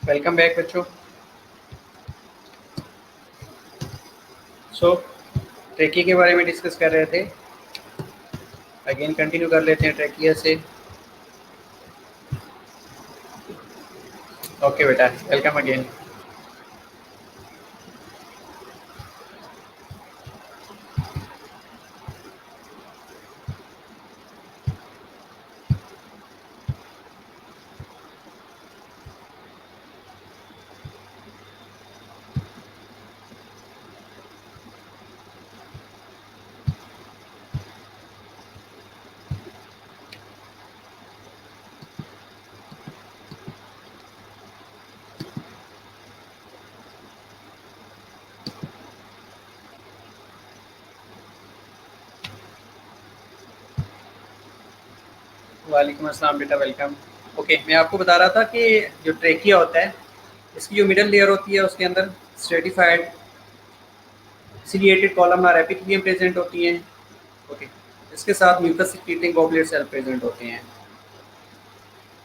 Welcome back बच्चों। सो trachea के बारे में डिस्कस कर रहे थे। अगेन कंटिन्यू कर लेते हैं ट्रैकिया से। ओके बेटा, वेलकम अगेन। वालेकुम अस्सलाम बेटा, वेलकम। ओके, मैं आपको बता रहा था कि जो ट्रैकिया होता है, इसकी जो मिडल लेयर होती है उसके अंदर stratified ciliated columnar epithelium present होती हैं। ओके, इसके साथ mucus secreting goblet cell present होते हैं।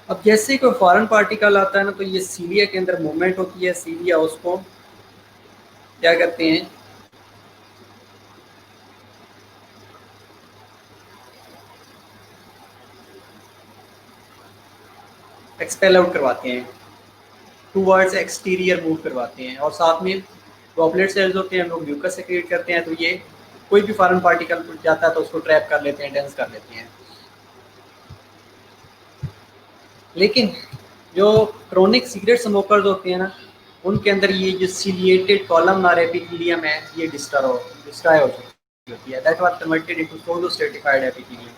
अब जैसे ही कोई फॉरेन पार्टिकल आता है ना, तो ये सीलिया के अंदर मूवमेंट होती है। सीलिया उसको क्या करते हैं, एक्सपेल आउट करवाते हैं, टूवर्ड्स एक्सटीरियर मूव करवाते हैं। और साथ में गॉबलेट सेल्स होते हैं, लोग म्यूकस सेक्रेट करते हैं। तो ये कोई भी फॉरेन पार्टिकल जाता है तो उसको ट्रैप कर लेते हैं, डेंस कर लेते हैं। लेकिन जो क्रोनिक सिगरेट स्मोकर्स होते हैं ना, उनके अंदर ये जो सिलिएटेड कॉलमनार एपिथेलियम है, ये डिस्ट्रॉय हो चुकी होती है। That was converted into pseudo stratified epithelium.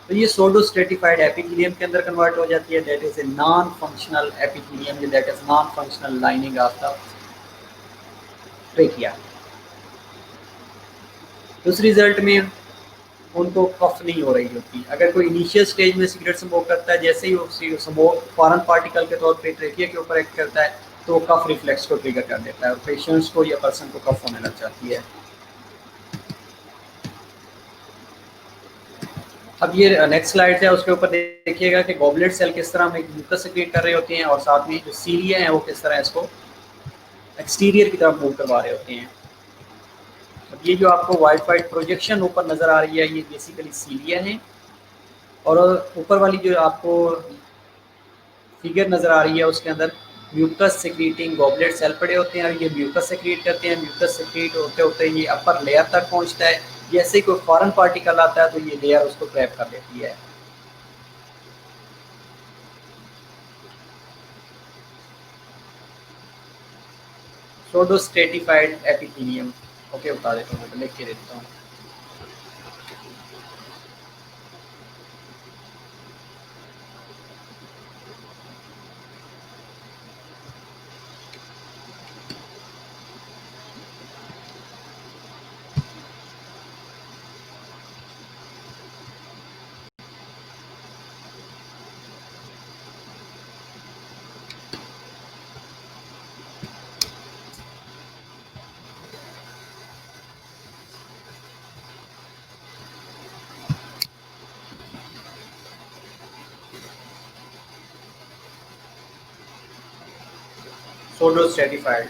तो ये सोडो स्ट्रेटिफाइड एपिथेलियम के अंदर कन्वर्ट हो जाती है। That is a non functional epithelium, that is non functional lining of the trachea. उस रिजल्ट में उनको कफ नहीं हो रही होती। अगर कोई इनिशियल स्टेज में सिगरेट स्मोक करता है, जैसे ही वो स्मोक फॉरेन पार्टिकल के तौर पे ट्रेकिया के ऊपर एक्ट करता है, तो वो कफ रिफ्लेक्स को ट्रिगर कर देता है और पेशेंट्स को या पर्सन को कफ होने लग जाती है। अब ये नेक्स्ट स्लाइड है, उसके ऊपर देखिएगा कि गॉबलेट सेल किस तरह में म्यूकस सेक्रेट कर रहे होते हैं और साथ में जो सीलिया है वो किस तरह इसको एक्सटीरियर की तरफ मूव करवा रहे होते हैं। अब ये जो आपको वाइट प्रोजेक्शन ऊपर नज़र आ रही है, ये बेसिकली सीलिया है। और ऊपर वाली जो आपको फिगर नज़र आ रही है, उसके अंदर म्यूकस सेक्रेटिंग गॉबलेट सेल पड़े होते हैं और ये म्यूकस सेक्रेट करते हैं। म्यूकस सेक्रेट होते होते ये अपर लेयर तक पहुंचता है। जैसे ही कोई फॉरेन पार्टिकल आता है तो ये लेयर उसको ट्रैप कर देती है। सोडो स्ट्रेटिफाइड एपिथेलियम। ओके, बता देता हूँ, लिख के देता हूँ। सोडो स्ट्रेटिफाइड।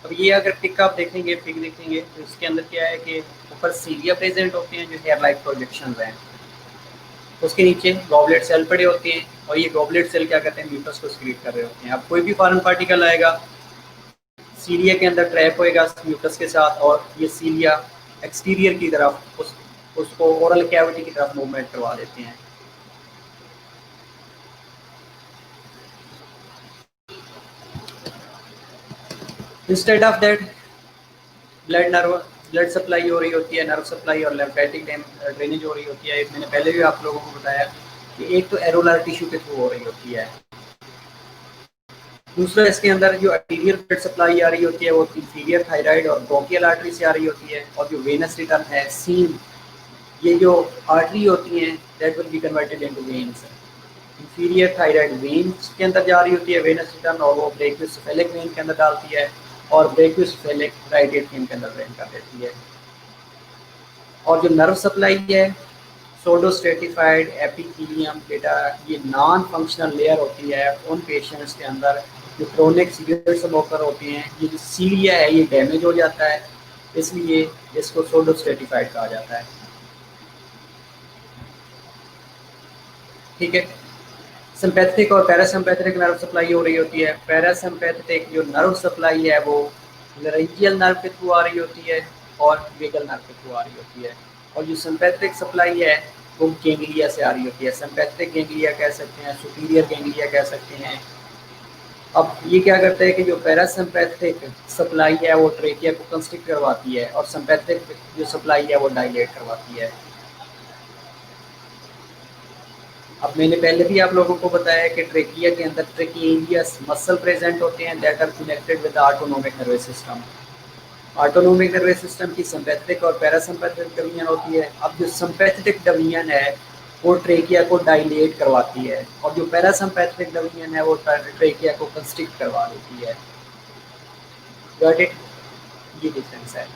अब ये अगर पिक आप देखेंगे, पिक देखेंगे तो इसके अंदर क्या है कि ऊपर सीलिया प्रेजेंट होते हैं जो हेयर लाइक प्रोजेक्शन हैं। उसके नीचे गॉबलेट सेल पड़े होते हैं और ये गॉबलेट सेल क्या करते हैं, म्यूकस को सिक्रीट कर रहे होते हैं। अब कोई भी फॉरेन पार्टिकल आएगा, सीलिया के अंदर ट्रैप होएगा म्यूकस के साथ और ये सीलिया एक्सटीरियर की तरफ उसको ओरल कैविटी की तरफ मूवमेंट करवा देते हैं। Instead of that blood supply हो रही होती है, नर्व सप्लाई और लिम्फेटिक ड्रेनेज हो रही होती है। मैंने पहले भी आप लोगों को बताया कि एक तो एरोलर टिश्यू के थ्रू हो रही होती है, दूसरा इसके अंदर जो आर्टीरियल ब्लड सप्लाई आ रही होती है वो इंफीरियर थायराइड और ब्रोंकियल आर्टरी से आ रही होती है। और जो वेनस रिटर्न है, सीम, ये जो आर्टरी होती हैं that will be converted into veins. Inferior thyroid when के अंदर जा रही होती है वेनस रिटर्न, और वो ब्रेकियोसेफेलिक वेन के अंदर डालती है। और ब्रेकियोसेफेलिक राइट एट्रियम के अंदर ड्रेन कर देती है। और जो नर्व सप्लाई है सोडो स्ट्रेटिफाइड एपिथेलियम बेटा ये नॉन फंक्शनल लेयर होती है उन पेशेंट्स के अंदर जो क्रोनिक सीवियर स्मोकर होते हैं। ये जो सीलिया है ये डैमेज हो जाता है, इसलिए इसको सोडो स्ट्रेटिफाइड कहा जाता है। ठीक है, सिंपैथेटिक और पैरासिम्पैथेटिक नर्व सप्लाई हो रही होती है। पैरासिम्पैथेटिक जो नर्व सप्लाई है वो लरेंजियल नर्व के थ्रू आ रही होती है और वेगल नर्व के थ्रू आ रही होती है। और जो सिंपैथेटिक सप्लाई है वो गैंग्लिया से आ रही होती है। सिंपैथेटिक गैंग्लिया कह सकते हैं, सुपीरियर गैंग्लिया कह सकते हैं। अब ये क्या करता है कि जो पैरासिम्पैथेटिक सप्लाई है वो ट्रेकिया को कंस्ट्रिक्ट करवाती है और सिंपैथेटिक जो सप्लाई है वो डायलेट करवाती है। अब मैंने पहले भी आप लोगों को बताया कि ट्रेकिया के अंदर ट्रेकियस मसल प्रेजेंट होते हैं that are connected with autonomic nervous system. Autonomic nervous system की सिंपैथेटिक और पैरासिम्पैथेटिक डिवीजन होती है। अब जो सिंपैथेटिक डिवीजन है वो ट्रेकिया को डायलेट करवाती है और जो पैरासिम्पैथेटिक डिवीजन है वो ट्रेकिया को कंस्ट्रिक्ट करवा देती है। Got it? ये डिफरेंस है।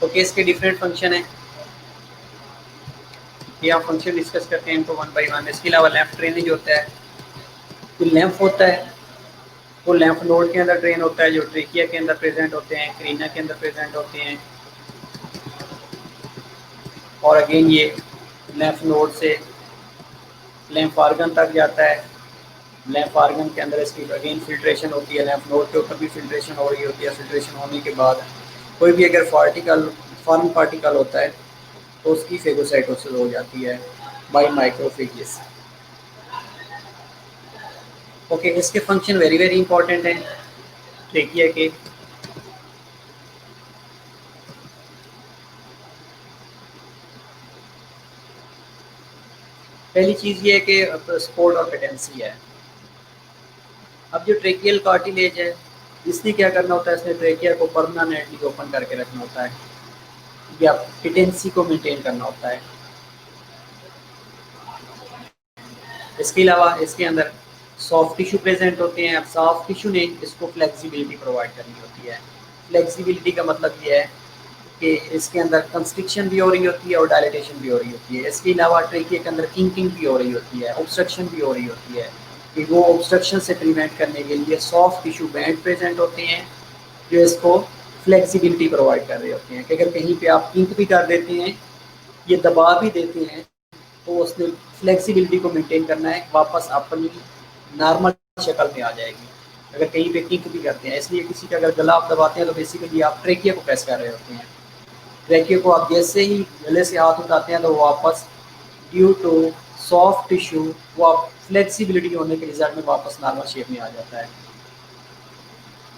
तो केस के डिफरेंट फंक्शन है, ये आप फंक्शन डिस्कस करते हैं इनको वन बाय वन। इसके अलावा लेफ्ट ड्रेनेज होता है। जो लेम्फ होता है वो लेम्फ नोड के अंदर ड्रेन होता है, जो ट्रेकिया के अंदर प्रेजेंट होते हैं, क्रीना के अंदर प्रेजेंट होते हैं। और अगेन ये लेम्फ नोड से लेम्फ आर्गन तक जाता है। लेम्फ आर्गन के अंदर इसकी अगेन फिल्ट्रेशन होती है, लेम्फ नोड के ऊपर भी फिल्ट्रेशन हो रही होती है। फिल्ट्रेशन होने के बाद कोई भी अगर फॉरेन पार्टिकल होता है तो उसकी फेगोसाइटोसिस हो जाती है बाय माइक्रोफेजेस। ओके, इसके फंक्शन वेरी वेरी इंपॉर्टेंट हैं ट्रेकिया के। पहली चीज़ ये है कि सपोर्ट और पेटेंसी है। अब जो ट्रेकियल कार्टिलेज है इसने क्या करना होता है, इसने ट्रेकिया को परमानेंटली ओपन करके रखना होता है या पेटेंसी को मेंटेन करना होता है। इसके अलावा इसके अंदर सॉफ्ट टिश्यू प्रेजेंट होते हैं। अब सॉफ्ट टिश्यू ने इसको फ्लेक्सिबिलिटी प्रोवाइड करनी होती है। फ्लेक्सिबिलिटी का मतलब ये है कि इसके अंदर कंस्ट्रिक्शन भी हो रही होती है और डायलेटेशन भी हो रही होती है। इसके अलावा ट्रेकिया के अंदर किंकिंग भी हो रही होती है, ऑब्स्ट्रक्शन भी हो रही होती है। कि वो ऑब्स्ट्रक्शन से प्रिवेंट करने के लिए सॉफ्ट टिश्यू बैंड प्रेजेंट होते हैं जो इसको फ्लेक्सिबिलिटी प्रोवाइड कर रहे होते हैं कि अगर कहीं पे आप किंक भी कर देते हैं, ये दबा भी देते हैं, तो उसने फ्लेक्सिबिलिटी को मेंटेन करना है, वापस अपनी नॉर्मल शक्ल में आ जाएगी अगर कहीं पे किंक भी करते हैं। इसलिए किसी का अगर गला आप दबाते हैं तो बेसिकली आप ट्रेकिया को प्रेस कर रहे होते हैं। ट्रेकिया को आप जैसे ही गले से हाथ उठाते हैं तो वापस ड्यू टू सॉफ्ट टिश्यू वो आप फ्लेक्सिबिलिटी होने के रिजल्ट में वापस नॉर्मल शेप में आ जाता है।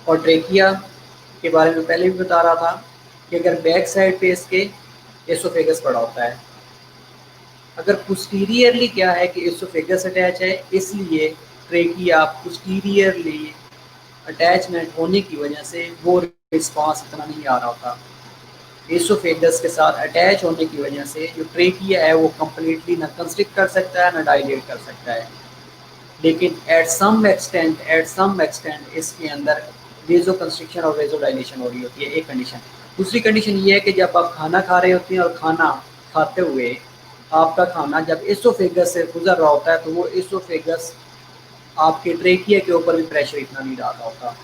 और ट्रेकिया के बारे में पहले भी बता रहा था कि अगर बैक साइड पे इसके एसोफेगस पड़ा होता है, अगर पोस्टीरियरली क्या है कि एसोफेगस अटैच है, इसलिए ट्रेकिया पोस्टीरियरली अटैचमेंट होने की वजह से वो रिस्पॉन्स इतना नहीं आ रहा होता। एसोफेगस के साथ अटैच होने की वजह से जो ट्रेकिया है वो कम्प्लीटली ना कंस्ट्रिक्ट कर सकता है ना डायलेट कर सकता है। लेकिन एट सम एक्सटेंट इसके अंदर वेजो कंस्ट्रिक्शन और वेजो डायलेशन हो रही होती है, एक कंडीशन। दूसरी कंडीशन ये है कि जब आप खाना खा रहे होते हैं और खाना खाते हुए आपका खाना जब एसोफेगस से गुजर रहा होता है तो वो एसोफेगस आपके ट्रेकिया के ऊपर भी प्रेशर इतना नहीं डाल रहा होता।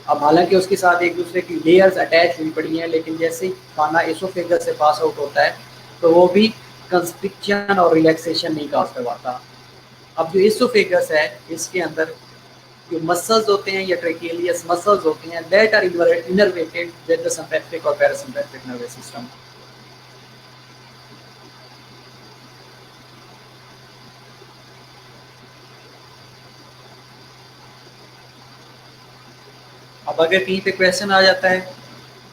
अब हालांकि उसके साथ एक दूसरे की लेयर्स अटैच हुई पड़ी हैं, लेकिन जैसे ही खाना एसोफेगस से पास आउट होता है तो वो भी कंस्ट्रिक्शन और रिलैक्सेशन नहीं काज करवाता। अब जो एसोफेगस है इसके अंदर जो मसल्स होते हैं या ट्रेकियलियस मसल्स होते हैं that are innervated with the sympathetic और पैरासिम्पैथेटिक नर्वस सिस्टम। अब अगर कहीं पे क्वेश्चन आ जाता है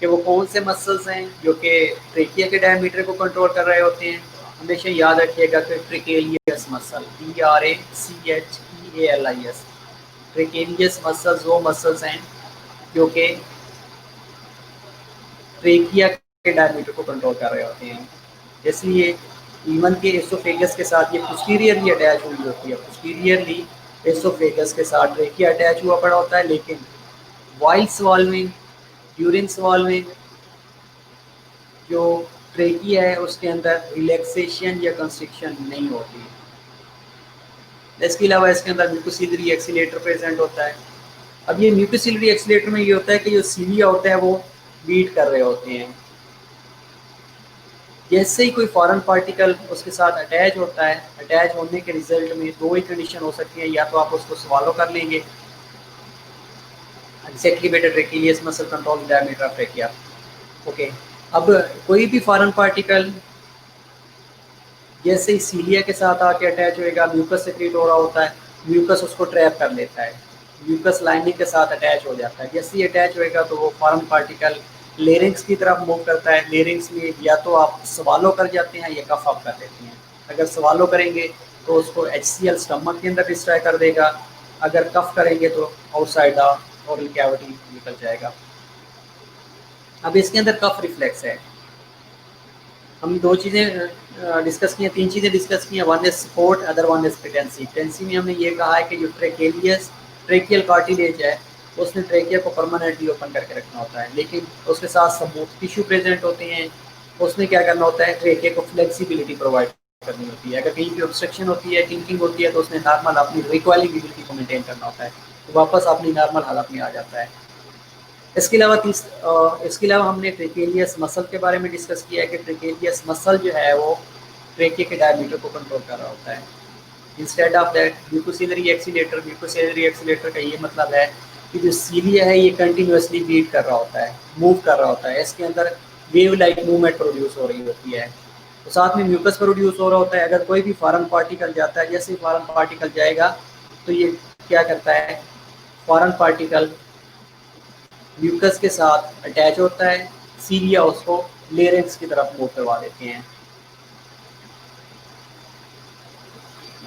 कि वो कौन से मसल्स हैं जो कि ट्रेकिया के डायमीटर को कंट्रोल कर रहे होते हैं। हमेशा याद रखिएगा कि ट्रिकेलियस मसल, TRACHEALIS, ट्रिकेलियस मसल्स वो मसल्स हैं जो कि ट्रेकिया के डायमीटर को कंट्रोल कर रहे होते हैं। इसलिए इवन के एसोफेगस के साथ ये पोस्टीरियरली अटैच हुई होती है, पोस्टीरियरली एसोफेगस के साथ ट्रेकिया अटैच हुआ पड़ा होता है, लेकिन वाइल स्वॉल्विंग, ड्यूरिंग स्वॉल्विंग जो ट्रेकिया है उसके अंदर रिलैक्सेशन या कंस्ट्रिक्शन नहीं होती। इसके अलावा इसके अंदर म्यूकोसिलरी एक्सीलेटर प्रेजेंट होता है। अब ये म्यूकोसिलरी एक्सीलेटर में ये होता है कि जो सीलिया होता है वो बीट कर रहे होते हैं। जैसे ही कोई फॉरेन पार्टिकल उसके साथ अटैच होता है, अटैच होने के रिजल्ट में दो ही कंडीशन हो सकती है, या तो आप उसको स्वॉलो कर लेंगे, exactly better trachealis muscle control diameter of trachea. Okay, अब कोई भी फॉरेन पार्टिकल जैसे ही सीलिया के साथ आके अटैच होएगा, म्यूकस सेक्रेट हो रहा होता है, म्यूकस उसको ट्रैप कर लेता है, म्यूकस लाइनिंग के साथ अटैच हो जाता है। जैसे ही अटैच होएगा तो वो फॉरेन पार्टिकल लेरिंग्स की तरफ मूव करता है। लेरिंग्स में या तो आप सवालो कर जाते हैं या कफ अप कर देते हैं। अगर सवालो करेंगे तो उसको HCl स्टमक के अंदर डिस्ट्रॉय कर देगा, अगर कफ करेंगे तो आउटसाइड द ओरल कैविटी निकल जाएगा। अब इसके अंदर कफ रिफ्लेक्स है। हम दो चीज़ें डिस्कस की हैं, तीन चीज़ें डिस्कस की हैं। One is support, other one is patency. Patency में हमने ये कहा है कि जो ट्रेकियल कार्टिलेज है उसने ट्रेकिया को परमानेंटली ओपन करके रखना होता है, लेकिन उसके साथ स्मूथ टिश्यू प्रेजेंट होते हैं। उसने क्या करना होता है, ट्रेकिया को फ्लेक्सिबिलिटी प्रोवाइड करनी होती है। अगर कहीं भी ऑब्स्ट्रक्शन होती है, किंकिंग होती है, तो उसने नॉर्मल अपनी रिक्वायलिबिलिटी को मेंटेन करना होता है, तो वापस अपनी नॉर्मल हालत में आ जाता है। इसके अलावा हमने ट्रेकेलियस मसल के बारे में डिस्कस किया है कि ट्रेकेलियस मसल जो है वो ट्रेके के डायमीटर को कंट्रोल कर रहा होता है। Instead of that mucociliary accelerator का ये मतलब है कि जो सीलिया है ये कंटिन्यूसली बीट कर रहा होता है, मूव कर रहा होता है। इसके अंदर वेव लाइक मूवमेंट प्रोड्यूस हो रही होती है, तो साथ में म्यूकस प्रोड्यूस हो रहा होता है। अगर कोई भी फॉरेन पार्टिकल जाता है, जैसे ही फॉरेन पार्टिकल जाएगा तो ये क्या करता है, फॉरेन पार्टिकल म्यूकस के साथ अटैच होता है, सीलिया उसको लेरिंग्स की तरफ मूव करवा देते हैं।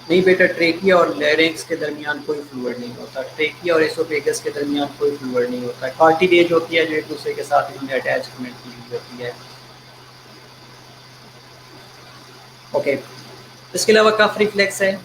नहीं बेटा, ट्रेकिया और लेरिंग्स के दरमियान कोई फ्लूइड नहीं होता, ट्रेकिया और एसोफेगस के दरमियान कोई फ्लूइड नहीं होता। कार्टिलेज होती है जो एक दूसरे के साथ इनमें अटैचमेंट की हुई होती है। ओके, इसके अलावा कफ रिफ्लेक्स है।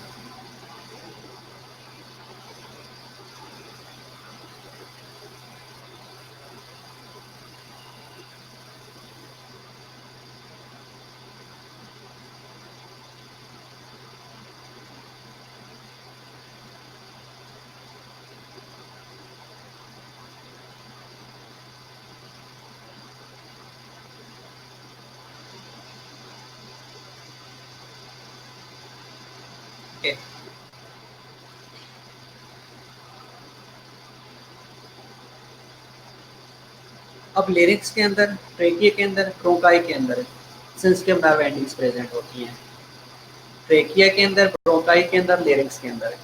Okay. अब लिरिक्स के अंदर, ट्रेकिया के अंदर, ब्रोंकाई के अंदर सेंसिटिव नर्व एंडिंग्स प्रेजेंट होती हैं। ट्रेकिया के अंदर, ब्रोंकाई के अंदर, लिरिक्स के अंदर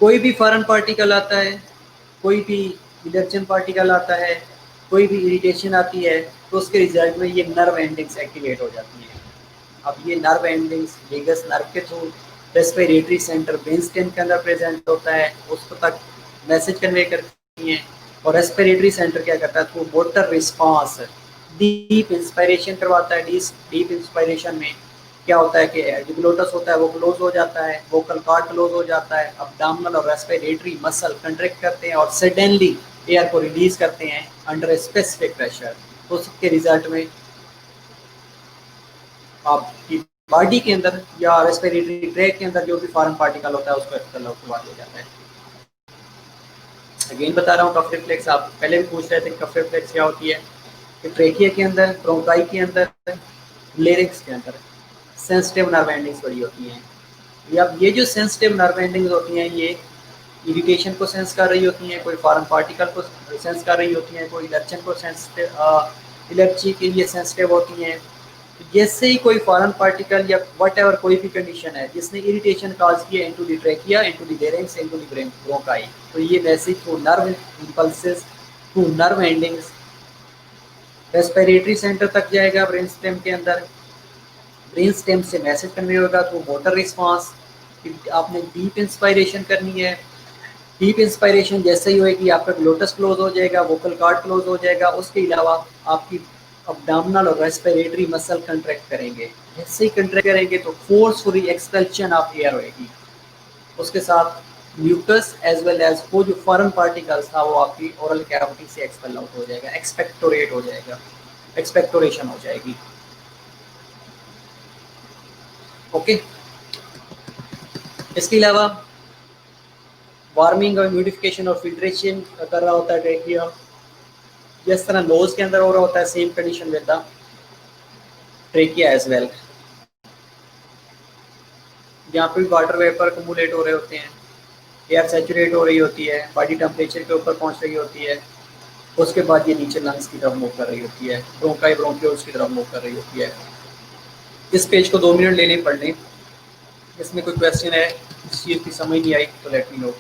कोई भी फॉरेन पार्टिकल आता है, कोई भी इलर्जन पार्टिकल आता है, कोई भी इरिटेशन आती है, तो उसके रिजल्ट में ये नर्व एंडिंग्स एक्टिवेट हो जाती हैं। अब ये नर्व एंडिंग्स वेगस नर्व के through respiratory centre brain stem के अंदर प्रेजेंट होता है, उसको तक मैसेज कन्वे करती हैं। और रेस्पिरेटरी सेंटर क्या करता है, through motor response deep inspiration करवाता है। डीप इंस्पायरेशन में क्या होता है कि एडिकुलोटस होता है वो क्लोज हो जाता है, वोकल कॉर्ड क्लोज हो जाता है, अब्डोमिनल और रेस्पिरेटरी मसल कंट्रैक्ट करते हैं और सडनली एयर को रिलीज करते हैं अंडर स्पेसिफिक प्रेशर। तो उसके रिजल्ट में आपकी बॉडी के अंदर या रेस्पिरेटरी ट्रैक के अंदर जो भी फॉरेन पार्टिकल होता है उसको एक्सपेल करवा दिया जाता है। अगेन बता रहा हूँ, कफ रिफ्लेक्स आप पहले भी पूछ रहे थे, कफ रिफ्लेक्स क्या होती है कि ट्रेकिया के अंदर, ब्रोंकाई के अंदर, लेरिक्स के अंदर सेंसिटिव नर्व एंडिंग्स बड़ी होती हैं। ये जो सेंसिटिव नर्व एंडिंग्स होती हैं ये इरिटेशन को सेंस कर रही होती हैं, कोई फॉरेन पार्टिकल को सेंस कर रही होती हैं, कोई इलर्जन को एलर्जी के लिए सेंसिटिव होती हैं। जैसे ही कोई फॉरेन पार्टिकल या वट एवर कोई भी कंडीशन है जिसने इरिटेशन काज किया into the trachea, into the larynx, into the bronchi, तो ये message through nerve impulses, through nerve endings respiratory centre तक जाएगा ब्रेन स्टेम के अंदर, ब्रेन स्टेम से मैसेज कन्वे होगा थ्रू मोटर रिस्पॉन्स। आपने डीप इंस्पायरेशन करनी है, डीप इंस्पायरेशन जैसे ही होएगी आपका ग्लोटस क्लोज हो जाएगा, वोकल कॉर्ड क्लोज हो जाएगा। उसके अलावा आपकी अब्डोमिनल और रेस्पिरेटरी मसल कंट्रैक्ट करेंगे। जैसे ही कंट्रैक्ट करेंगे तो फोर्सफुली एक्सपेल्शन ऑफ एयर होएगी। उसके साथ म्यूकस एज वेल एज वो जो फॉरेन पार्टिकल्स था वो आपकी ओरल कैविटी से एक्सपेल आउट हो जाएगा, एक्सपेक्टोरेट हो जाएगा, एक्सपेक्टोरेशन हो जाएगी। ओके। इसके अलावा वार्मिंग और ह्यूमिडिफिकेशन और फिल्ट्रेशन कर रहा होता है ट्रेकिया, जिस तरह नोज के अंदर हो रहा होता है, same condition with the trachea as well. यहाँ पे भी वाटर वेपर कम्युलेट हो रहे होते हैं, एयर सेचुरेट हो रही होती है, बॉडी टेम्परेचर के ऊपर पहुँच रही होती है। उसके बाद ये नीचे लंग्स की तरफ मूव कर रही होती है, ब्रोंकाई ब्रोंक्यूल्स की तरफ मूव कर रही होती है। इस पेज को 2 मिनट लेने पढ़ लें। इसमें कोई क्वेश्चन है, इस चीज़ की समझ नहीं आई तो लेट मी नो।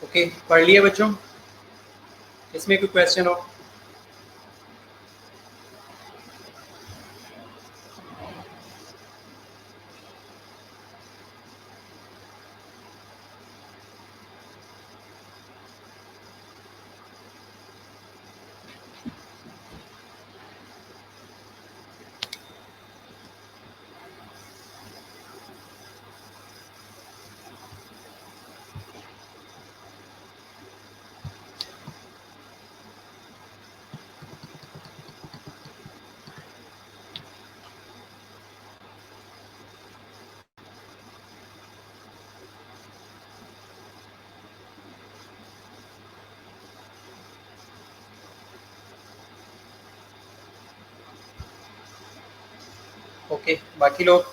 ओके, पढ़ लिया बच्चों? इसमें कोई क्वेश्चन हो? ओके, बाकी लोग?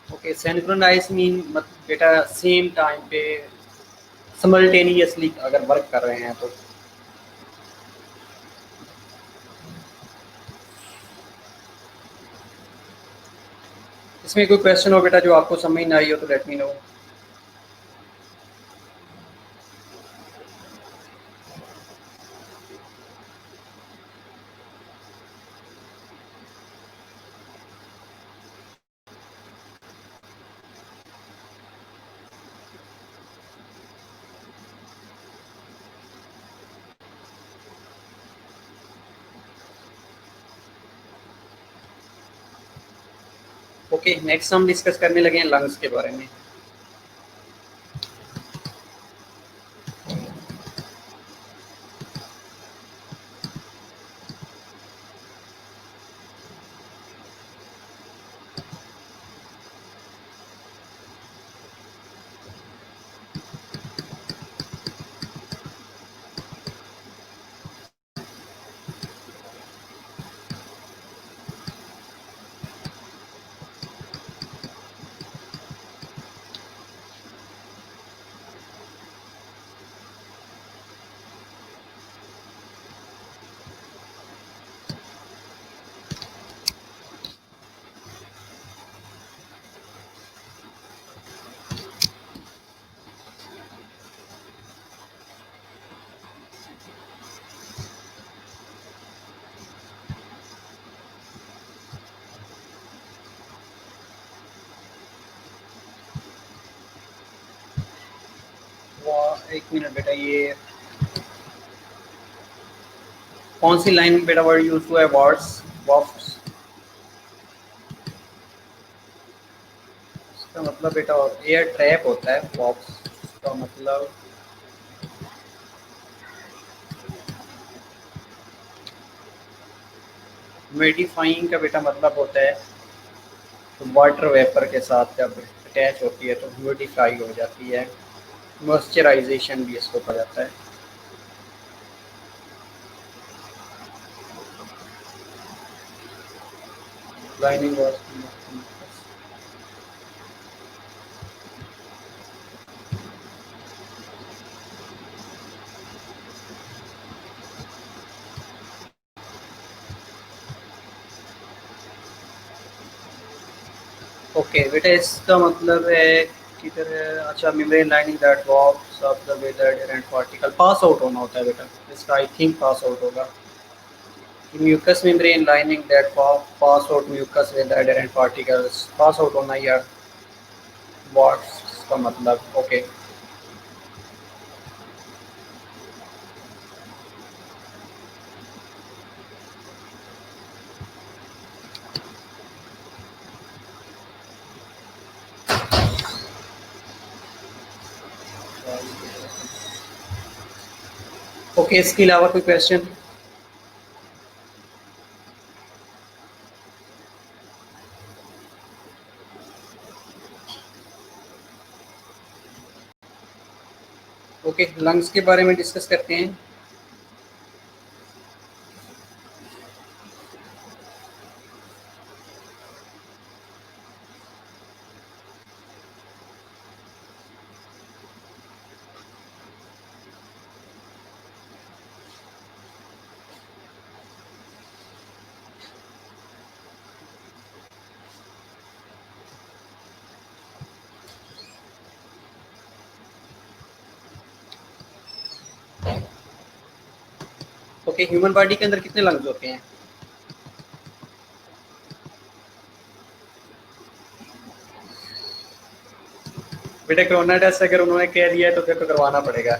ओके, सिंक्रोनाइज मीन मत बेटा सेम टाइम पे सिमल्टेनियसली अगर वर्क कर रहे हैं तो। इसमें कोई क्वेश्चन हो बेटा जो आपको समझ ना आई हो तो let me know. Okay, next हम डिस्कस करने लगे हैं लंग्स के बारे में। एक मिनट बेटा, ये कौन सी लाइन बेटा वर्ड यूज हुआ है? वर्ड्स वॉफ्स, इसका मतलब बेटा एयर ट्रैप होता है वॉफ्स, इसका मतलब ह्यूमिडिफाइंग का बेटा मतलब होता है तो वाटर वेपर के साथ जब अटैच होती है तो ह्यूमिडिफाई हो जाती है। मॉइस्चराइजेशन भी इसको कहा जाता है। लाइनिंग वॉज ओके बेटा, इसका मतलब है किधर है? अच्छा, membrane lining that walks of the with adherent particle pass out होना होता है बेटा, इसका आई थिंक पास आउट होगा। Mucus membrane lining that pass out mucus with adherent particles, pass out होना यार वॉट्स का मतलब। ओके ओके, इसके अलावा कोई क्वेश्चन? ओके, लंग्स के बारे में डिस्कस करते हैं। ओके, ह्यूमन बॉडी के अंदर कितने लंग्स होते हैं? बेटा कोरोना टेस्ट अगर उन्होंने कह दिया है तो फिर तो करवाना पड़ेगा।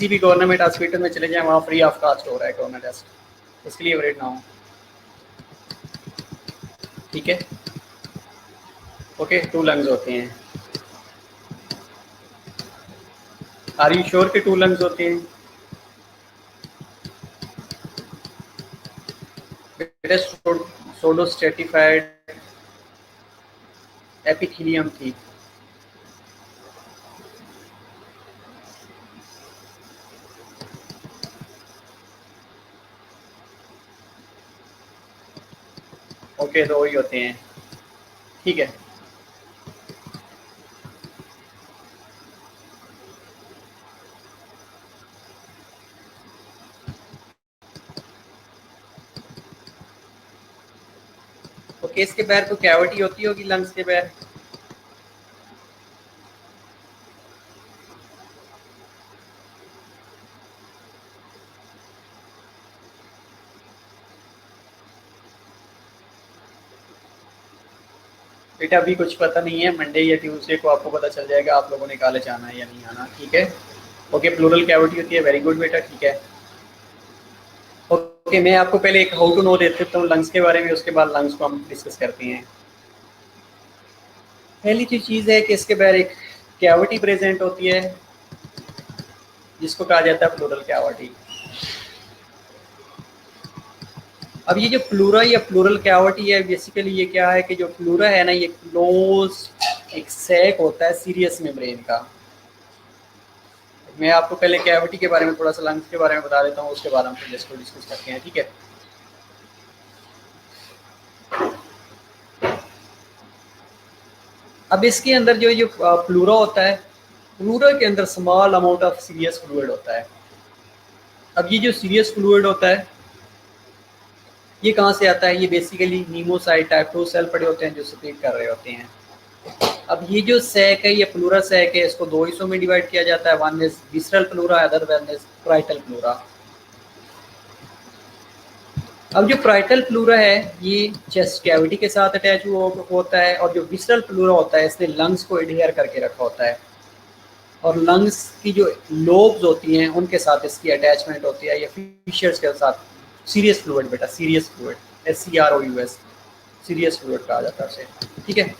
किसी भी गवर्नमेंट हॉस्पिटल में चले जाएं, वहाँ फ्री ऑफ कॉस्ट हो रहा है कोरोना टेस्ट, इसके लिए वरीड ना हो। ठीक है, ओके। 2 लंग्स होते हैं। आर यू श्योर के 2 लंग्स होते हैं? बेटा सोडो स्ट्रेटिफाइड एपिथेलियम थी। ओके, तो वही होते हैं। ठीक है, ओके। इसके पैर को कैविटी होती होगी लंग्स के पैर। बेटा अभी कुछ पता नहीं है, मंडे या ट्यूसडे को आपको पता चल जाएगा आप लोगों ने कॉलेज आना है या नहीं आना। ठीक है, ओके। प्लूरल कैविटी होती है, वेरी गुड बेटा, ठीक है। ओके, मैं आपको पहले एक हाउ टू नो दे देता हूँ लंग्स के बारे में, उसके बाद लंग्स को हम डिस्कस करते हैं। पहली जो चीज़ है कि इसके बाहर एक कैविटी प्रेजेंट होती है जिसको कहा जाता है प्लूरल कैविटी। अब ये जो प्लूरा या प्लूरल कैविटी है, बेसिकली ये क्या है कि जो प्लूरा है ना, ये क्लोज एक सैक होता है सीरियस मेम्ब्रेन का। मैं आपको पहले कैविटी के बारे में थोड़ा सा लंग्स के बारे में बता देता हूँ, उसके बारे में हम इसको डिस्कस करते हैं। ठीक है, अब इसके अंदर जो प्लूरा होता है, प्लूरा के अंदर small amount of serious fluid होता है। अब ये जो सीरियस फ्लूइड होता है ये कहाँ से आता है? ये बेसिकली नीमोसाइट टाइप 2 सेल पड़े होते हैं जो सिक्रीट कर रहे होते हैं। अब ये जो सैक है, ये प्लूरा सैक है, इसको 2 हिस्सों में डिवाइड किया जाता है। One is visceral pleura, other one is parietal pleura. अब जो प्राइटल प्लूरा है ये चेस्ट कैविटी के साथ अटैच होता है, और जो विसरल प्लूरा होता है इसने लंग्स को एडहेयर करके रखा होता है, और लंग्स की जो लोब्स होती हैं उनके साथ इसकी अटैचमेंट होती है, या फिशर्स के साथ। सीरियस फ्लूइड बेटा, serious fluid, SCROUS, serious fluid कहा जाता है उसे। ठीक है,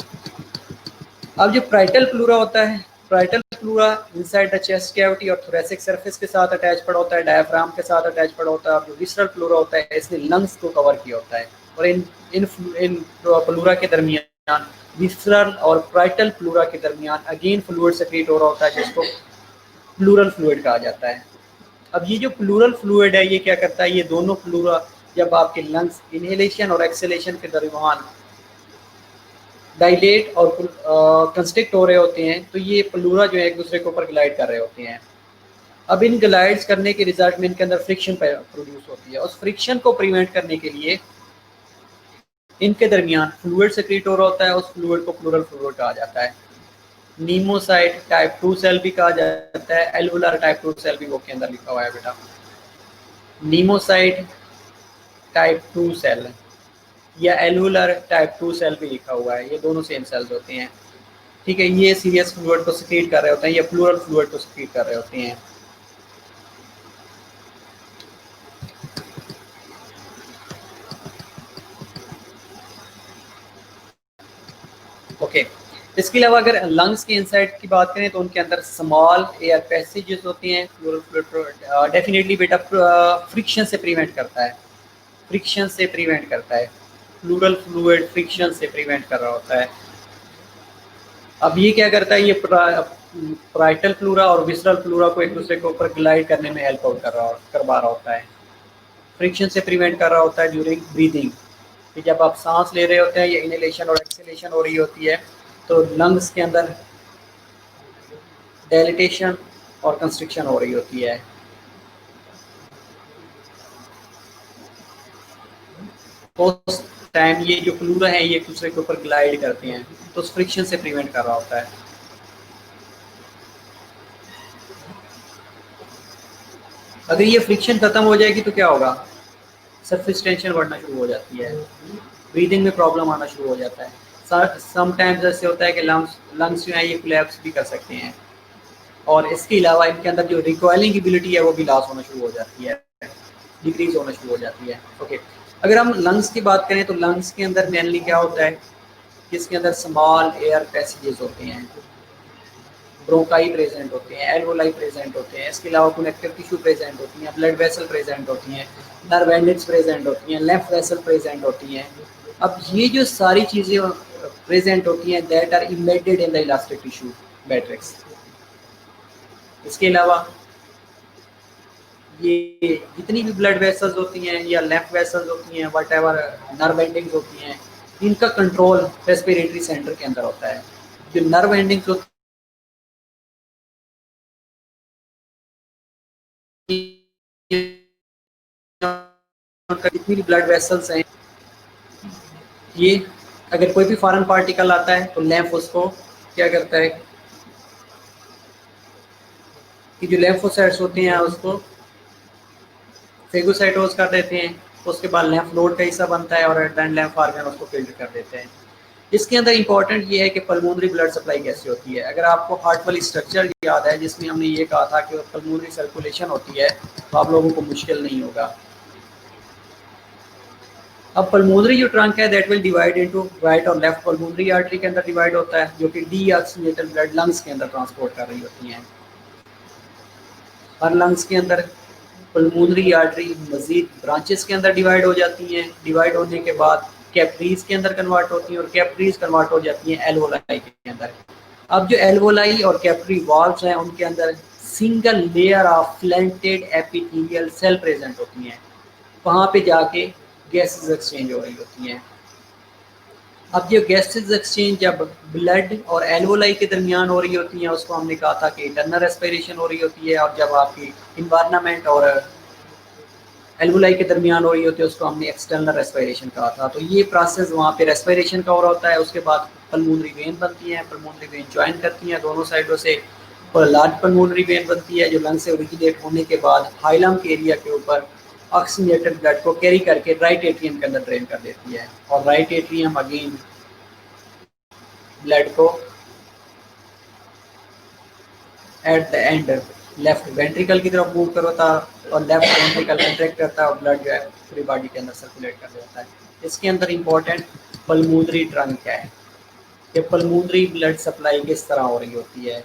अब जो प्राइटल प्लूरा होता है, parietal pleura inside the chest cavity और थोरेसिक सरफेस के साथ अटैच पड़ा होता है, डायफ्राम के साथ अटैच पड़ा होता है। और जो विसरल प्लूरा होता है इसने लंग्स को कवर किया होता है, और इन प्लूरा के दरमियान, विसरल और प्राइटल प्लूरा के दरमियान अगेन फ्लूइड सेक्रेट हो रहा होता है जिसको प्लूरल फ्लूइड कहा जाता है। अब ये जो प्लूरल फ्लूइड है ये क्या करता है? ये दोनों प्लूरा जब आपके लंग्स इनहेलेशन और एक्सहेलेशन के दरमियान डायलेट और कंस्ट्रिक्ट हो रहे होते हैं, तो ये प्लूरा जो है एक दूसरे के ऊपर ग्लाइड कर रहे होते हैं। अब इन ग्लाइड्स करने के रिजल्ट में इनके अंदर फ्रिक्शन प्रोड्यूस होती है। उस फ्रिक्शन को प्रिवेंट करने के लिए इनके दरमियान फ्लूइड सेक्रेट हो रहा होता है, उस फ्लूइड को प्लूरल फ्लूइड कहा जाता है। नीमोसाइट टाइप 2 सेल भी कहा जाता है, एल्वुलर टाइप 2 सेल भी वो के अंदर लिखा हुआ है बेटा। नीमोसाइट टाइप 2 सेल या एल्वुलर टाइप 2 सेल भी लिखा हुआ है, ये दोनों सेम सेल्स होते हैं। ठीक है, ये सीरियस फ्लूइड को सेक्रेट कर रहे होते हैं, ये प्लूरल फ्लूइड को सेक्रेट कर रहे होते हैं। ओके, इसके अलावा अगर लंग्स के इनसाइड की बात करें तो उनके अंदर स्मॉल एयर पैसेजेस होते हैं। प्लूरल फ्लूइड डेफिनेटली बेटा फ्रिक्शन से प्रिवेंट करता है, फ्रिक्शन से प्रिवेंट करता है। प्लूरल फ्लूइड फ्रिक्शन से प्रिवेंट कर रहा होता है। अब ये क्या करता है? ये प्राइटल प्लूरा और विसरल प्लूरा को एक दूसरे के ऊपर ग्लाइड करने में हेल्प आउट करवा रहा होता है, फ्रिक्शन से प्रिवेंट कर रहा होता है ड्यूरिंग ब्रीदिंग। कि जब आप सांस ले रहे होते हैं, या इनहेलेशन और एक्सहेलेशन हो रही होती है, तो लंग्स के अंदर डायलिटेशन और कंस्ट्रिक्शन हो रही होती है। उस टाइम ये जो प्लूरा है ये एक दूसरे के ऊपर ग्लाइड करते हैं, तो उस फ्रिक्शन से प्रिवेंट कर रहा होता है। अगर ये फ्रिक्शन खत्म हो जाएगी तो क्या होगा? सरफेस टेंशन बढ़ना शुरू हो जाती है, ब्रीदिंग में प्रॉब्लम आना शुरू हो जाता है। समटाइम्स ऐसे होता है कि लंग्स जो है ये कोलैप्स भी कर सकते हैं। और इसके अलावा इनके अंदर जो रिकॉइलिंग एबिलिटी है वो भी लॉस होना शुरू हो जाती है, डिक्रीज होना शुरू हो जाती है। ओके, अगर हम लंग्स की बात करें तो लंग्स के अंदर मेनली क्या होता है कि इसके अंदर स्मॉल एयर पैसेजेस होते हैं, ब्रोंकाई प्रेजेंट होते हैं, एल्वोलाई प्रेजेंट होते हैं, इसके अलावा कनेक्टिव टिश्यू प्रेजेंट होती हैं, ब्लड वेसल प्रेजेंट होती हैं, नर्व एंडिंग्स प्रेजेंट होती हैं, लेफ्ट वेसल प्रेजेंट होती हैं। अब ये जो सारी चीज़ें प्रेजेंट होती हैं that are embedded in the elastic tissue matrix. इसके अलावा ये जितनी भी ब्लड वेसल्स होती हैं या लेफ्ट वेसल्स होती हैं, वट एवर नर्व एंडिंग्स होती हैं, इनका कंट्रोल रेस्पिरेटरी सेंटर के अंदर होता है। जो नर्व एंडिंग्स होती जितनी भी ब्लड वेसल्स हैं, ये अगर कोई भी फॉरेन पार्टिकल आता है तो लैंफ उसको क्या करता है कि जो लेम्फोसाइट्स होते हैं उसको फेगोसाइटोज कर देते हैं, उसके बाद लैंफ नोड का हिस्सा बनता है और एट द एंड लैंफ ऑर्गन उसको फिल्टर कर देते हैं। इसके अंदर इंपॉर्टेंट ये है कि पल्मोनरी ब्लड सप्लाई कैसे होती है। अगर आपको हार्ट वाली स्ट्रक्चर याद है जिसमें हमने ये कहा था कि पल्मोनरी सर्कुलेशन होती है तो आप लोगों को मुश्किल नहीं होगा। अब पल्मोनरी जो ट्रंक है that will divide into right और लेफ्ट पल्मोनरी आर्टरी के अंदर डिवाइड होता है जो कि डीऑक्सीजनेटेड ब्लड लंग्स के अंदर ट्रांसपोर्ट कर रही होती हैं। हर लंग्स के अंदर पल्मोनरी आर्टरी मजीद ब्रांचेस के अंदर डिवाइड हो जाती हैं, डिवाइड होने के बाद कैपरीज के अंदर कन्वर्ट होती हैं और कैपरीज कन्वर्ट हो जाती हैं एल्वोलाई के अंदर। अब जो एल्वोलाई और कैपरी वॉल्व्स हैं उनके अंदर single layer of flattened epithelial cell present होती हैं, वहाँ पे जाके गैसेस एक्सचेंज हो रही होती हैं। अब जो गैसेस एक्सचेंज जब ब्लड और एल्वोलाई के दरमियान हो रही होती हैं उसको हमने कहा था कि इंटरनल रेस्पिरेशन हो रही होती है, और जब आपकी इन्वायरमेंट और एल्वोलाई के दरमियान हो रही होती है उसको हमने एक्सटर्नल रेस्पिरेशन कहा था। तो ये प्रोसेस वहाँ पे रेस्पिरेशन का हो रहा होता है। उसके बाद पल्मोनरी वेन बनती है, पल्मोनरी वेन ज्वाइन करती हैं दोनों साइडों से, और लार्ज पल्मोनरी वेन बनती है जो लंग से ओरिजिनेट होने के बाद हाइलम के एरिया के ऊपर ऑक्सीजनेटेड ब्लड को कैरी करके राइट एट्रियम के अंदर ड्रेन कर देती है, और राइट एट्रियम अगेन ब्लड को at the end left ventricle की तरफ मूव करता है और लेफ्ट वेंट्रिकल कंट्रैक्ट करता है और ब्लड जो है पूरी बॉडी के अंदर सर्कुलेट कर देता है। इसके अंदर इंपॉर्टेंट पल्मोनरी ट्रंक है कि पल्मोनरी ब्लड सप्लाई किस तरह हो रही होती है।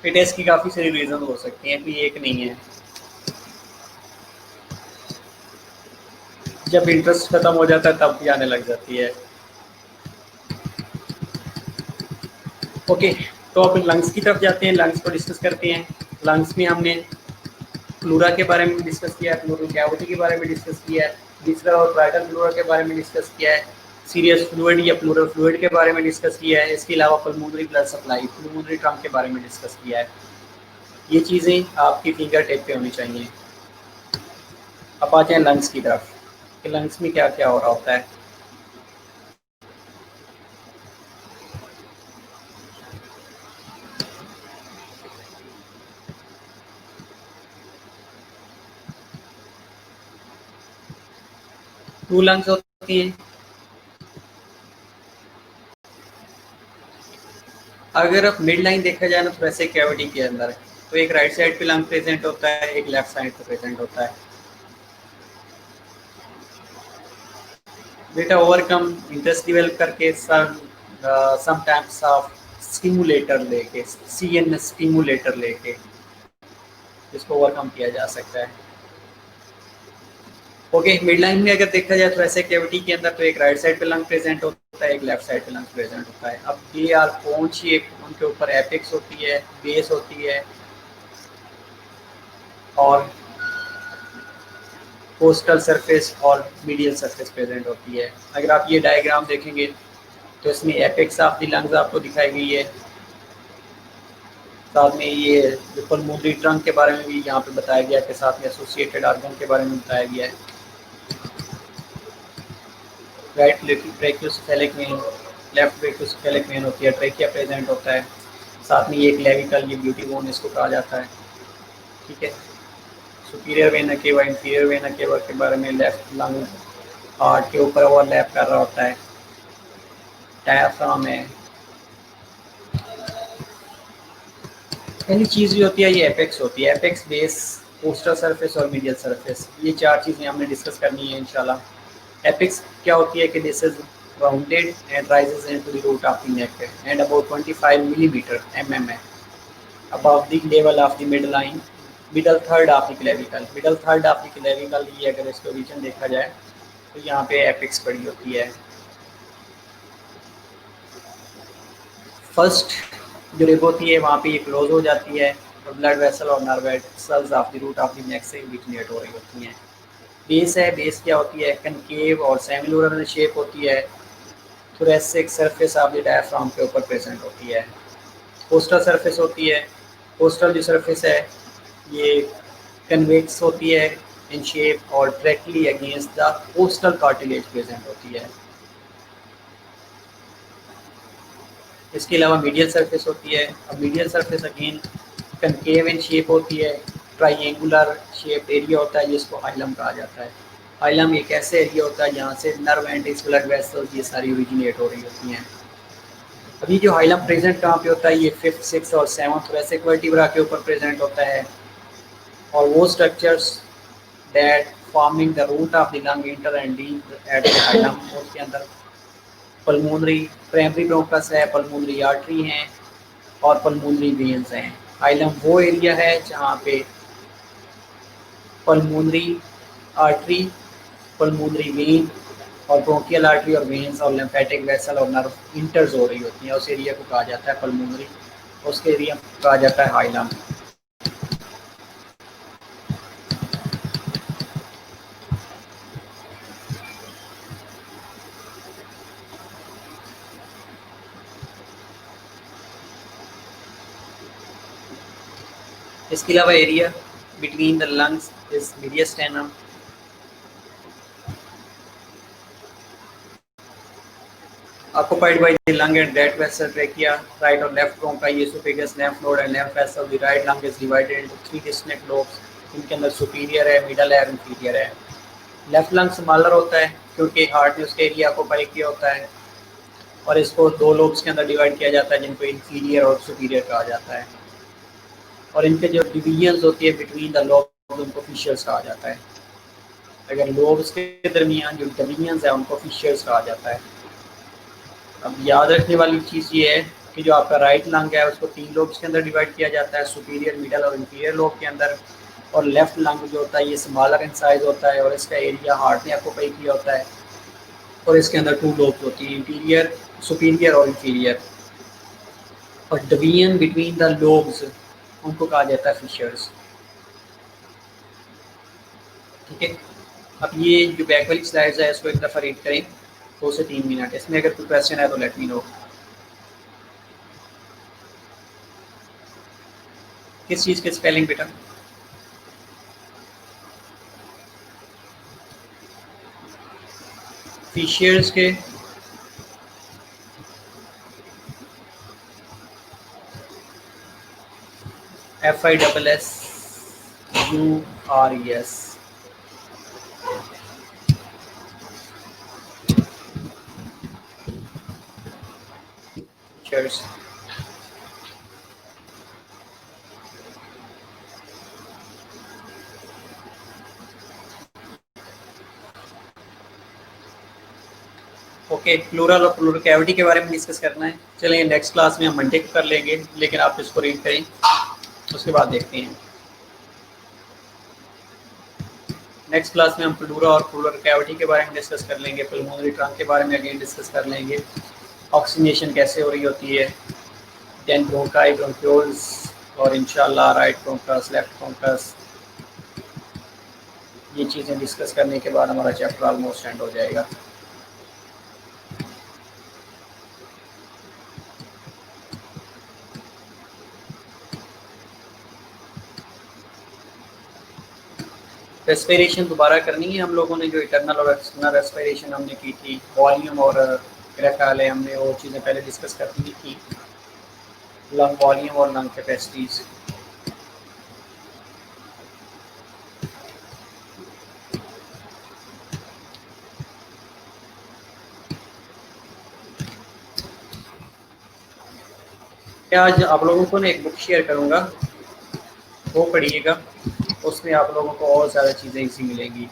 टेस्ट की काफ़ी सारी रीज़न हो सकती हैं, कोई एक नहीं है। जब इंटरेस्ट खत्म हो जाता है तब भी आने लग जाती है। ओके, तो अब लंग्स की तरफ जाते हैं, लंग्स को डिस्कस करते हैं। लंग्स में हमने प्लूरा के बारे में डिस्कस किया है, प्लूरल कैविटी के बारे में डिस्कस किया है, डिस्कल और ब्राइटल प्लूरा के बारे में डिस्कस किया है, सीरियस फ्लूइड या प्लूरल फ्लूइड के बारे में डिस्कस किया है। इसके अलावा pulmonary blood supply, pulmonary trunk के बारे में डिस्कस किया है। ये चीज़ें आपकी फिंगर टिप पे होनी चाहिए। अब आते हैं लंग्स की तरफ कि लंग्स में क्या क्या हो रहा होता है। टू लंग्स होती हैं। अगर आप मिड लाइन देखा जाए ना तो वैसे कैविटी के अंदर तो एक राइट साइड पे लंग प्रेजेंट होता है, एक लेफ्ट साइड पे प्रेजेंट होता है। बेटा ओवरकम इंटरेस्ट डेवलप करके सब सम टाइप्स ऑफ स्टिमुलेटर लेके, CN स्टिमुलेटर लेके इसको ओवरकम किया जा सकता है। ओके, मिड लाइन में अगर देखा जाए तो ऐसे कैविटी के अंदर तो एक राइट साइड पे लंग प्रेजेंट होता है, एक लेफ्ट साइड पे लंग प्रेजेंट होता है। अब ये आर कोन शेप, उनके ऊपर एपेक्स होती है, बेस होती है और कोस्टल सरफेस और मीडियल सरफेस प्रेजेंट होती है। अगर आप ये डायग्राम देखेंगे तो इसमें एपेक्स ऑफ द लंग्स आपको दिखाई गई है, साथ में ये जो पल्मोनरी ट्रंक के बारे में भी यहाँ पे बताया गया है, के साथ में एसोसिएटेड ऑर्गन के बारे में बताया गया है। Right brachiocephalic when, left brachiocephalic when होती है, ट्रेकिया प्रेजेंट होता है, साथ में ये क्लेविकल, ये ब्यूटी बोन इसको कहा जाता है। ठीक है, superior vena cava, inferior vena cava के बारे में, लेफ्ट लंग हार्ट के ऊपर ओवरलैप कर रहा होता है, डायाफ्राम है। पहली चीज़ जो होती है ये एपेक्स होती है, एपेक्स, बेस, कोस्टल सरफेस और मीडियल सरफेस, ये चार चीज़ें हमने डिस्कस करनी है इंशाल्लाह। एपेक्स क्या होती है कि this is rounded and rises into the root of the neck and about 25 millimetre mm above the level of the midline, middle third of the clavicle, middle third of the clavicle, ये अगर इसको reason देखा जाए तो यहाँ पे apex पड़ी होती है। फर्स्ट जो रिब होती है वहाँ पे ये क्लोज हो जाती है और ब्लड वेसल और nerve cells of the root of the neck से इंडिकेट हो रही होती हैं। बेस है, बेस क्या होती है, कनकेव और सेमिलुलर शेप होती है, thoracic surface of the diaphragm के ऊपर प्रेजेंट होती है। कोस्टल सरफेस होती है, कोस्टल जो सरफेस है ये कन्वेक्स होती है इन शेप और directly against the costal cartilage present होती है। इसके अलावा मीडियल सरफेस होती है। अब medial surface again concave in shape होती है, ट्राइंगुलर शेप एरिया होता है जिसको हाइलम कहा जाता है। हाइलम एक ऐसे एरिया होता है जहाँ से नर्व एंड ब्लड वेसल्स ये सारी ओरिजिनेट हो रही होती हैं। अभी जो हाइलम प्रेजेंट कहाँ पे होता है, ये 5th, 6th और 7th थोरेसिक वर्टिब्रा के ऊपर प्रेजेंट होता है और वो structures that forming the root of the lung inter and deep at the hilum, उसके अंदर पल्मोनरी प्राइमरी ब्रोंकस है, पल्मोनरी आर्टरी हैं और पल्मोनरी वेन्स हैं। हाइलम वो एरिया है जहाँ पे पल्मोनरी आर्टरी, पल्मोनरी वेन और ब्रोंकियल आर्टरी और वेन्स और लिम्फेटिक वेसल और नर्व इंटर्स हो रही होती हैं, उस एरिया को कहा जाता है पल्मोनरी, उसके एरिया को कहा जाता है हाइलम। इसके अलावा area between the lungs is mediastinum, occupied by the lung and right vessel trachea, right or left bronchi, esophagus, lymph node and lymph vessel. The right lung is divided into 3 distinct lobes, इनके अंदर superior है, middle है और inferior है। Left lung smaller होता है क्योंकि heart ने उसके एरिया को ऑक्यूपाई किया होता है और इसको दो लोब्स के अंदर डिवाइड किया जाता है जिनको इंफीरियर और सुपीरियर कहा जाता है और इनके जो डिवीजन्स होती है बिटवीन द लोब्स उनको फिशर्स कहा जाता है। अगर लोब्स के दरमियान जो डिवीजन्स है उनको फिशर्स कहा जाता है। अब याद रखने वाली चीज़ ये है कि जो आपका राइट लंग है उसको 3 लोब्स के अंदर डिवाइड किया जाता है, सुपीरियर, मिडल और इंफीरियर लोब के अंदर, और लेफ्ट लंग जो होता है ये स्मॉलर इन साइज होता है और इसका एरिया हार्ट ने ऑक्यूपाई किया होता है और इसके अंदर 2 लोब्स होती हैं, इंटीरियर, सुपीरियर और इंफीरियर, और डिवीजन बिटवीन द लोब्स उनको कहा जाता है फिशर्स। ठीक है, अब ये जो बैक वाली स्लाइड्स है इसको एक दफ़ा रीड करें 2 से 3 मिनट, इसमें अगर कोई क्वेश्चन है तो लेट मी नो। किस चीज़ के स्पेलिंग बेटा? फिशर्स के FISSURES। फिशर्स ओके, प्लूरल और प्लूरल कैविटी के बारे में डिस्कस करना है। चलिए नेक्स्ट क्लास में हम मंडे को कर लेंगे, लेकिन आप इसको रीड करें, उसके बाद देखते हैं। नेक्स्ट क्लास में हम प्लूरा और प्लूरल कैविटी के बारे में डिस्कस कर लेंगे, पल्मोनरी ट्रंक के बारे में अगेन डिस्कस कर लेंगे, ऑक्सीजनेशन कैसे हो रही होती है, देन ब्रोंकाई, ब्रोंक्यूल्स, और इंशाल्लाह राइट ब्रोंकस, लेफ्ट ब्रोंकस। ये चीज़ें डिस्कस करने के बाद हमारा चैप्टर ऑलमोस्ट एंड हो जाएगा। रेस्पिरेशन दोबारा करनी है हम लोगों ने, जो इंटरनल और एक्सटर्नल रेस्पिरेशन हमने की थी, वॉल्यूम और मेरा ख्याल है हमने वो चीज़ें पहले डिस्कस कर दी थी, लंग वॉल्यूम और लंग कैपेसिटीज़। आज आप लोगों को ना एक बुक शेयर करूँगा, वो पढ़िएगा, उसमें आप लोगों को और ज़्यादा चीज़ें इसी मिलेंगी।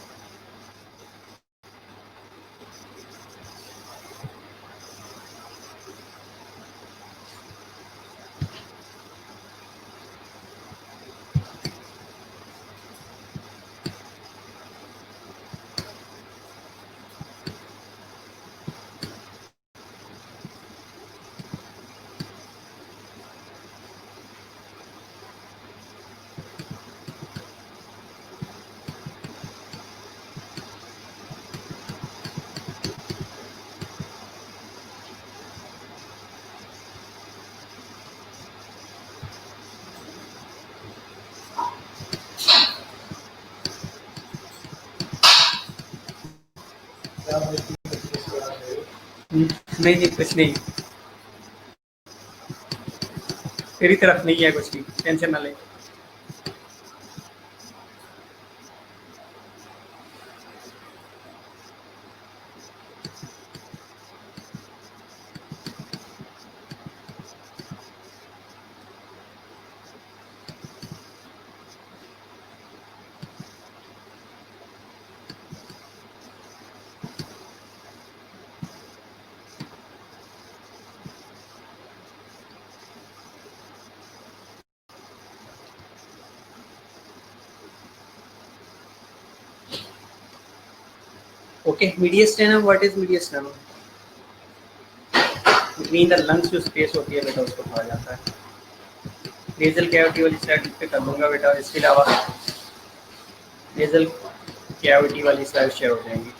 नहीं नहीं, कुछ नहीं, तेरी तरफ नहीं है कुछ भी, टेंशन ना ले। Okay, mediastinum, what is mediastinum? Between the lungs जो स्पेस होती है बेटा, उसको कहा जाता है। नेजल कैविटी वाली स्लाइड पे कर दूंगा बेटा, इसके अलावा नेजल कैविटी वाली स्लाइड शेयर हो जाएंगी।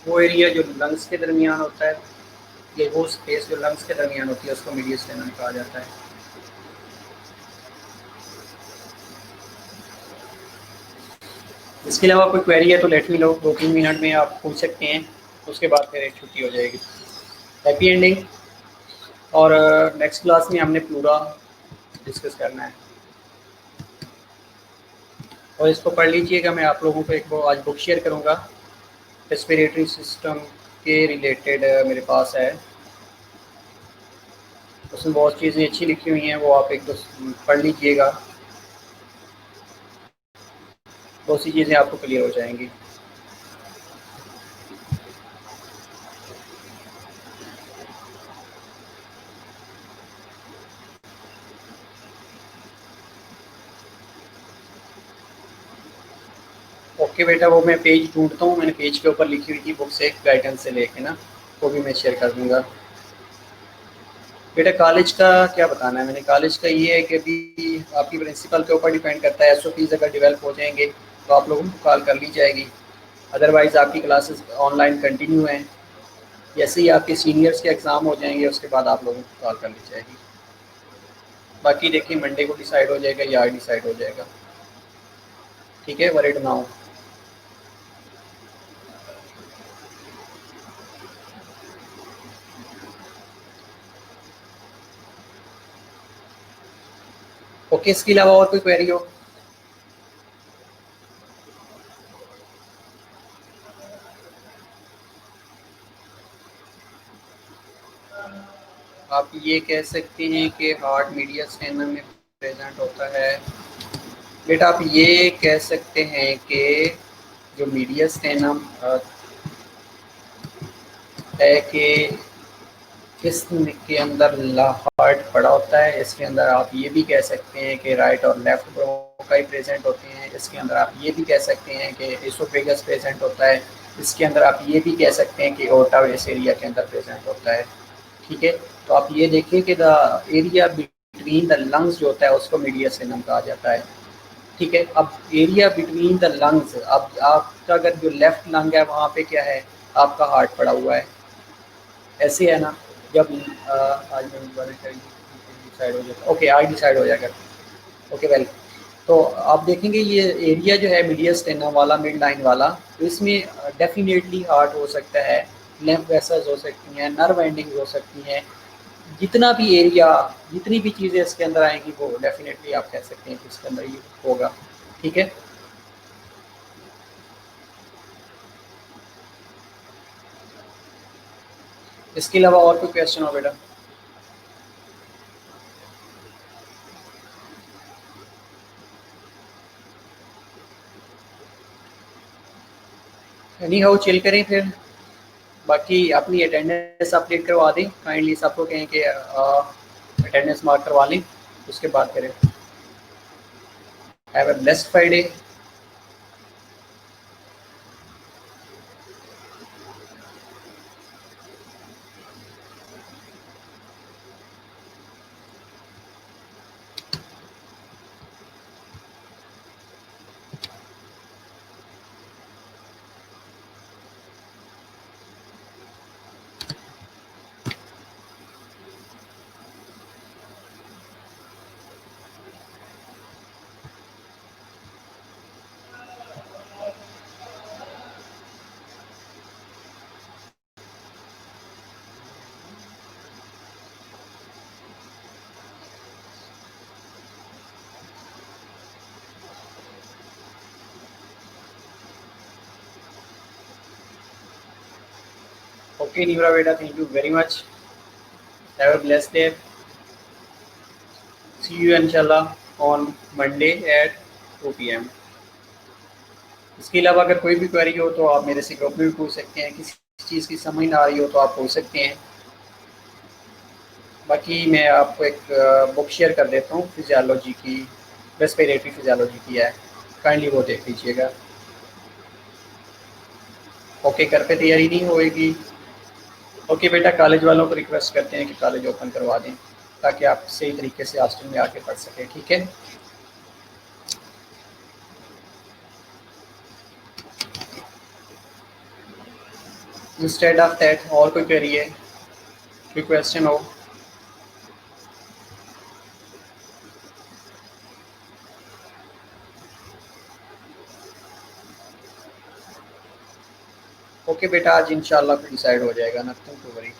वो एरिया जो लंग्स के दरमियान होता है, ये वो स्पेस जो लंग्स के दरमियान होती है, उसको मीडियस्टेनम कहा जाता है। इसके अलावा कोई क्वेरी है तो लेट मी नो, 2-3 मिनट में आप पूछ सकते हैं, उसके बाद फिर एक छुट्टी हो जाएगी, हैप्पी एंडिंग। और नेक्स्ट क्लास में हमने पूरा डिस्कस करना है, और इसको पढ़ लीजिएगा। मैं आप लोगों को एक वो आज बुक शेयर करूँगा, रेस्पिरेटरी सिस्टम के रिलेटेड मेरे पास है, उसमें बहुत चीज़ें अच्छी लिखी हुई हैं, वो आप एक दो पढ़ लीजिएगा, बहुत सी चीज़ें आपको क्लियर हो जाएंगी। ओके बेटा, वो मैं पेज ढूंढता हूँ, मैंने पेज के ऊपर लिखी हुई थी बुक से गाइडेंस से लेके ना, वो भी मैं शेयर कर दूँगा। बेटा कॉलेज का क्या बताना है मैंने, कॉलेज का ये है कि अभी आपकी प्रिंसिपल के ऊपर डिपेंड करता है, एसओपीज़ अगर डेवलप हो जाएंगे तो आप लोगों को कॉल कर ली जाएगी, अदरवाइज़ आपकी क्लासेस ऑनलाइन कंटिन्यू हैं। जैसे ही आपके सीनियर्स के एग्ज़ाम हो जाएंगे उसके बाद आप लोगों को कॉल कर ली जाएगी। बाकी देखिए मंडे को डिसाइड हो जाएगा या डिसाइड हो जाएगा, ठीक है, वरीड ना हो। ओके, इसके अलावा और कोई क्वेरी हो? आप ये कह सकते हैं कि हार्ट मीडिया स्टेनम में प्रेजेंट होता है। बेटा आप ये कह सकते हैं कि जो मीडिया स्टेनम है कि इसके अंदर हार्ट पड़ा होता है, इसके अंदर आप ये भी कह सकते हैं कि राइट और लेफ्ट ब्रोंकाई प्रेजेंट होते हैं, इसके अंदर आप ये भी कह सकते हैं कि एसोफेगस प्रेजेंट होता है, इसके अंदर आप ये भी कह सकते हैं कि ओटा वेस एरिया के अंदर प्रेजेंट होता है। ठीक है, तो आप ये देखिए कि the area between the lungs जो होता है उसको मीडिया स्टेनम कहा जाता है। ठीक है, अब एरिया बिटवीन द लंग्स, अब आपका अगर जो लेफ्ट लंग है वहाँ पे क्या है, आपका हार्ट पड़ा हुआ है, ऐसे है ना। जब आज डिसाइड हो जाता, ओके आज डिसाइड हो जाएगा। ओके वेल, तो आप देखेंगे ये एरिया जो है मीडियल स्टेनम वाला, मिड लाइन वाला, तो इसमें डेफिनेटली हार्ट हो सकता है, लिम्फ वेसल्स हो सकती हैं, नर्व एंडिंग्स हो सकती हैं, जितना भी एरिया, जितनी भी चीज़ें इसके अंदर आएंगी वो डेफिनेटली आप कह सकते हैं कि इसके अंदर ये होगा। ठीक है, इसके अलावा और कोई क्वेश्चन हो बेटा? एनी हाउ चिल करें फिर, बाकी अपनी अटेंडेंस अपडेट करवा दें, काइंडली सबको कहें कि अटेंडेंस मार्क करवा लें, उसके बाद करें। Have a blessed Friday. Okay, Nivra beta, thank you very much. Have a blessed day. See you inshallah on Monday at 2 p.m. इसके अलावा अगर कोई भी क्वेरी हो तो आप मेरे से ग्रुप में भी पूछ सकते हैं, किसी चीज़ की समझ ना आ रही हो तो आप पूछ सकते हैं। बाकी मैं आपको एक बुक शेयर कर देता हूँ फिजियोलॉजी की, रेस्पिरेटरी फिजियोलॉजी की है, काइंडली वो देख लीजिएगा। ओके, घर पे तैयारी नहीं होएगी? ओके बेटा, कॉलेज वालों को रिक्वेस्ट करते हैं कि कॉलेज ओपन करवा दें ताकि आप सही तरीके से हॉस्टल में आके पढ़ सकें। ठीक है, इंस्टेड ऑफ दैट और कोई क्वेरी है, कोई क्वेश्चन हो? ओके बेटा, आज इंशाल्लाह फिर डिसाइड हो जाएगा, नथिंग टू वरी।